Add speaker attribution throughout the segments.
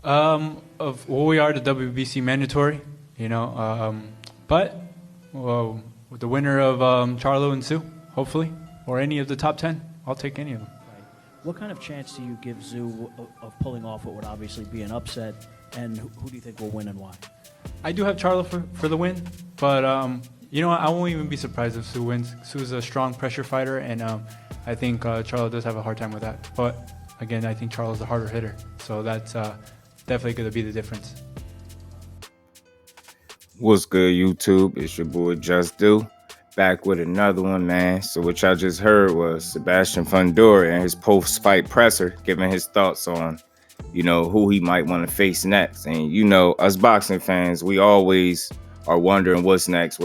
Speaker 1: We are the WBC mandatory, but with the winner of Charlo and Sue, hopefully, or any of the top 10, I'll take any of them.
Speaker 2: Right. What kind of chance do you give Zoo of pulling off what would obviously be an upset, and who do you think will win and why?
Speaker 1: I do have Charlo for the win, but I won't even be surprised if Sue wins. Sue's a strong pressure fighter, and I think Charlo does have a hard time with that. But again, I think Charlo's a harder hitter, so that's definitely going to be the difference.
Speaker 3: What's good, YouTube? It's your boy JusDue, back with another one, man. So what y'all just heard was Sebastian Fundora and his post-fight presser giving his thoughts on, who he might want to face next. And us boxing fans, we always are wondering what's next.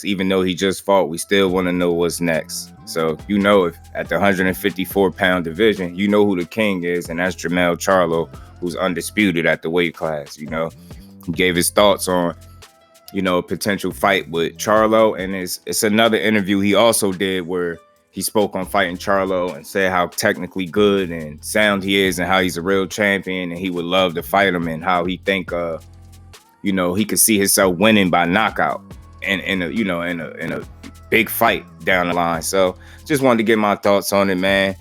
Speaker 3: Even though he just fought, we still want to know what's next. So if at the 154-pound division, you know who the king is, and that's Jermell Charlo, who's undisputed at the weight class. He gave his thoughts on a potential fight with Charlo, and it's another interview he also did where he spoke on fighting Charlo and said how technically good and sound he is and how he's a real champion and he would love to fight him, and how he think he could see himself winning by knockout and in a big fight down the line. So just wanted to get my thoughts on it, man.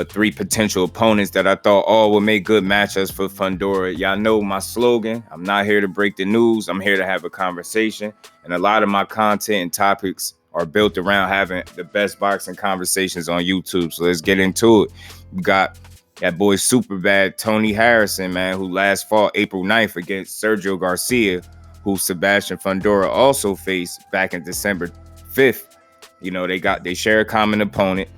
Speaker 3: 3 potential opponents that I thought all would make good matchups for Fundora. Y'all know my slogan. I'm not here to break the news. I'm here to have a conversation. And a lot of my content and topics are built around having the best boxing conversations on YouTube. So let's get into it. We got that boy super bad Tony Harrison, man, who last fought April 9th against Sergio Garcia, who Sebastian Fundora also faced back in December 5th. They share a common opponent.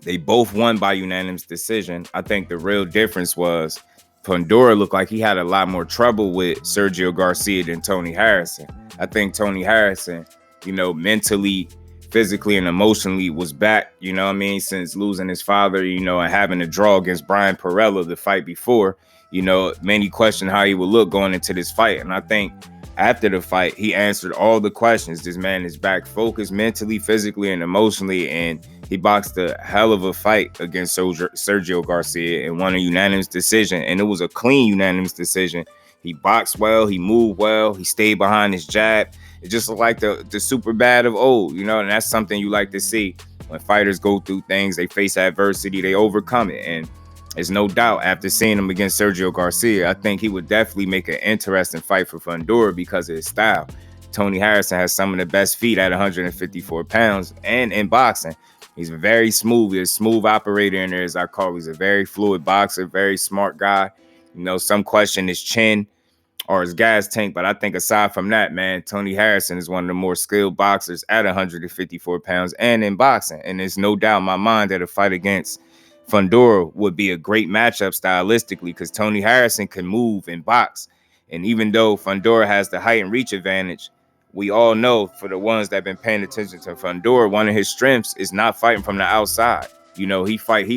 Speaker 3: They both won by unanimous decision. I think the real difference was Fundora looked like he had a lot more trouble with Sergio Garcia than Tony Harrison. I think Tony Harrison, mentally, physically, and emotionally was back, since losing his father, and having a draw against Brian Perella the fight before. Many questioned how he would look going into this fight. And I think after the fight, he answered all the questions. This man is back focused mentally, physically, and emotionally, and he boxed a hell of a fight against Sergio Garcia and won a unanimous decision, and it was a clean unanimous decision. He boxed well, he moved well, he stayed behind his jab. It just looked like the super bad of old, and that's something you like to see. When fighters go through things, they face adversity, they overcome it, and there's no doubt after seeing him against Sergio Garcia, I think he would definitely make an interesting fight for Fundora because of his style. Tony Harrison has some of the best feet at 154 pounds and in boxing. He's very smooth. He's a smooth operator in there, as I call. He's a very fluid boxer, very smart guy. Some question his chin or his gas tank, but I think aside from that, man, Tony Harrison is one of the more skilled boxers at 154 pounds and in boxing. And there's no doubt in my mind that a fight against Fundora would be a great matchup stylistically because Tony Harrison can move and box. And even though Fundora has the height and reach advantage, we all know, for the ones that have been paying attention to Fundora, one of his strengths is not fighting from the outside. He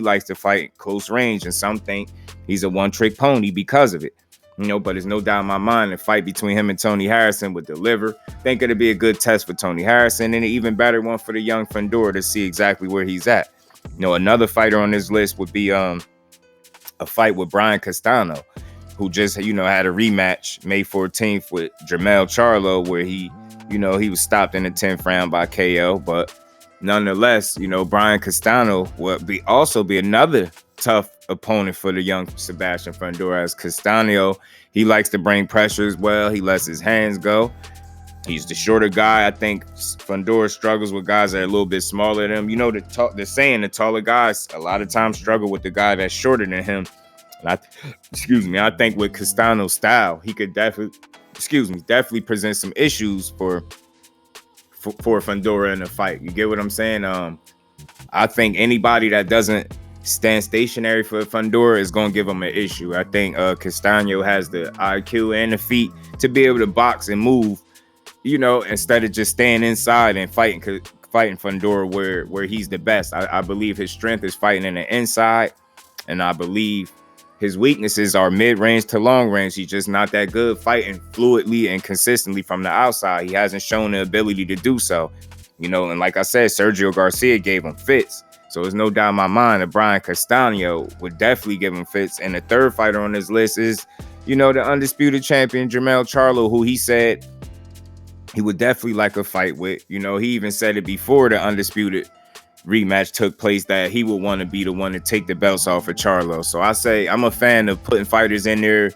Speaker 3: likes to fight close range, and some think he's a one-trick pony because of it. But there's no doubt in my mind the fight between him and Tony Harrison would deliver. I think it'd be a good test for Tony Harrison and an even better one for the young Fundora to see exactly where he's at. Another fighter on this list would be a fight with Brian Castano, who just, had a rematch May 14th with Jermell Charlo, where he was stopped in the 10th round by KO. But nonetheless, Brian Castano would also be another tough opponent for the young Sebastian Fundora. As Castano, he likes to bring pressure as well. He lets his hands go. He's the shorter guy. I think Fundora struggles with guys that are a little bit smaller than him. The saying, the taller guys a lot of times struggle with the guy that's shorter than him. And I think with Castano's style, he could definitely present some issues for Fundora in the fight. You get what I'm saying? I think anybody that doesn't stand stationary for Fundora is going to give him an issue. I think Castano has the IQ and the feet to be able to box and move, instead of just staying inside and fighting Fundora where he's the best. I believe his strength is fighting in the inside, and I believe his weaknesses are mid-range to long range. He's just not that good fighting fluidly and consistently from the outside. He hasn't shown the ability to do so. And like I said, Sergio Garcia gave him fits. So there's no doubt in my mind that Brian Castano would definitely give him fits. And the third fighter on this list is you know, the undisputed champion, Jermell Charlo, who he said he would definitely like a fight with. You know, he even said it before the undisputed rematch took place that he would want to be the one to take the belts off of Charlo. So I say I'm a fan of putting fighters in there.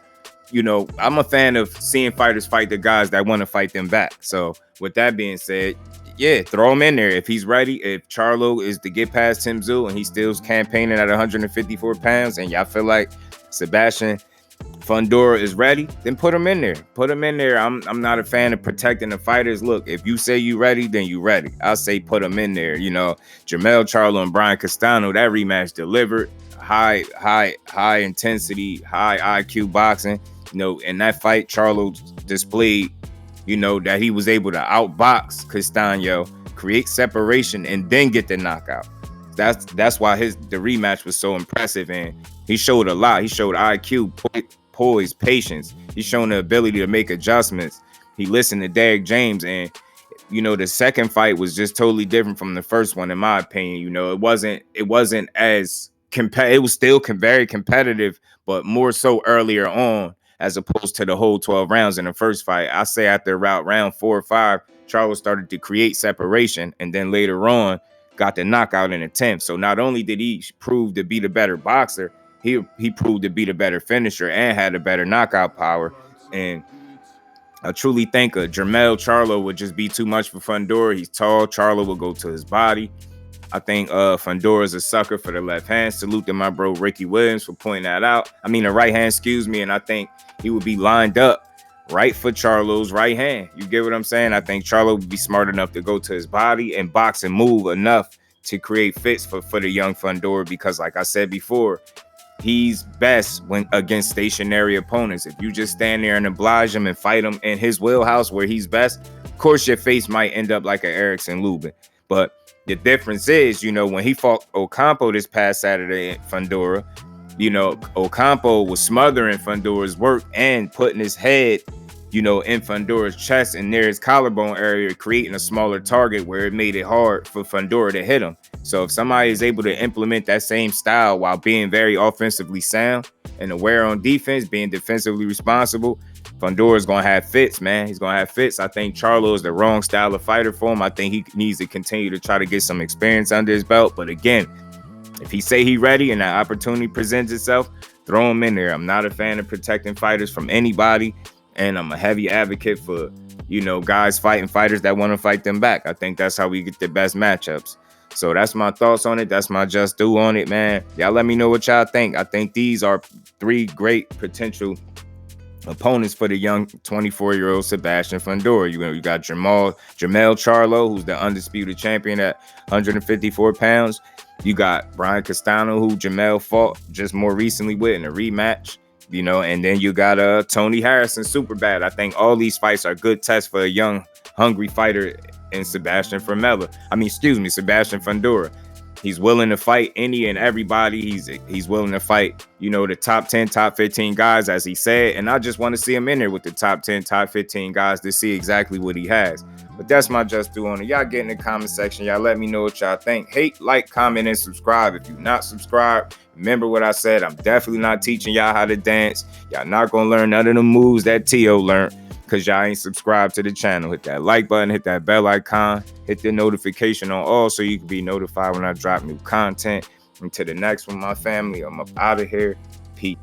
Speaker 3: You know, I'm a fan of seeing fighters fight the guys that want to fight them back. So with that being said, yeah, throw him in there if he's ready. If Charlo is to get past Tim Tszyu and he still's campaigning at 154 pounds and y'all feel like Sebastian Fundora is ready, then put him in there. Put him in there. I'm not a fan of protecting the fighters. Look, if you say you ready, then you ready. I'll say put him in there. You know, Jermell Charlo and Brian Castano, that rematch delivered. High intensity, high IQ boxing. You know, in that fight, Charlo displayed, you know, that he was able to outbox Castano, create separation, and then get the knockout. That's why the rematch was so impressive, and he showed a lot. He showed IQ, poise, patience. He's shown the ability to make adjustments. He listened to Derek James, and you know, the second fight was just totally different from the first one, in my opinion. You know, it wasn't as it was still very competitive, but more so earlier on, as opposed to the whole 12 rounds in the first fight. I say after about round 4 or 5, Charlo started to create separation, and then later on got the knockout in the 10th. So not only did he prove to be the better boxer, he proved to be the better finisher and had a better knockout power. And I truly think Jermell Charlo would just be too much for Fundora. He's tall. Charlo will go to his body. I think Fundora is a sucker for the left hand. Salute to my bro Ricky Williams for pointing that out. I mean, the right hand, excuse me. And I think he would be lined up right for Charlo's right hand. You get what I'm saying? I think Charlo would be smart enough to go to his body and box and move enough to create fits for the young Fundora, because like I said before, he's best when against stationary opponents. If you just stand there and oblige him and fight him in his wheelhouse where he's best, of course your face might end up like an Erickson Lubin. But the difference is, you know, when he fought Ocampo this past Saturday at Fundora, you know, Ocampo was smothering Fundora's work and putting his head, you know, in Fundora's chest and near his collarbone area, creating a smaller target where it made it hard for Fundora to hit him. So if somebody is able to implement that same style while being very offensively sound and aware on defense, being defensively responsible, Fundora is going to have fits, man. He's going to have fits. I think Charlo is the wrong style of fighter for him. I think he needs to continue to try to get some experience under his belt. But again, if he say he ready and that opportunity presents itself, throw him in there. I'm not a fan of protecting fighters from anybody, and I'm a heavy advocate for, you know, guys fighting fighters that want to fight them back. I think that's how we get the best matchups. So that's my thoughts on it. That's my just do on it, man. Y'all let me know what y'all think. I think these are 3 great potential opponents for the young 24-year-old Sebastian Fundora. You got Jermell Charlo, who's the undisputed champion at 154 pounds. You got Brian Castano, who Jermell fought just more recently with in a rematch. You know, and then you got Tony Harrison, super bad. I think all these fights are good tests for a young, hungry fighter in Sebastian Fundora. He's willing to fight any and everybody. He's willing to fight, you know, the top 10, top 15 guys, as he said. And I just want to see him in there with the top 10, top 15 guys to see exactly what he has. But that's my just do on it. Y'all get in the comment section. Y'all let me know what y'all think. Hate, like, comment, and subscribe. If you're not subscribed, remember what I said. I'm definitely not teaching y'all how to dance. Y'all not going to learn none of the moves that T.O. learned because y'all ain't subscribed to the channel. Hit that like button, hit that bell icon, hit the notification on all so you can be notified when I drop new content. Until the next one, my family, I'm up out of here. Peace.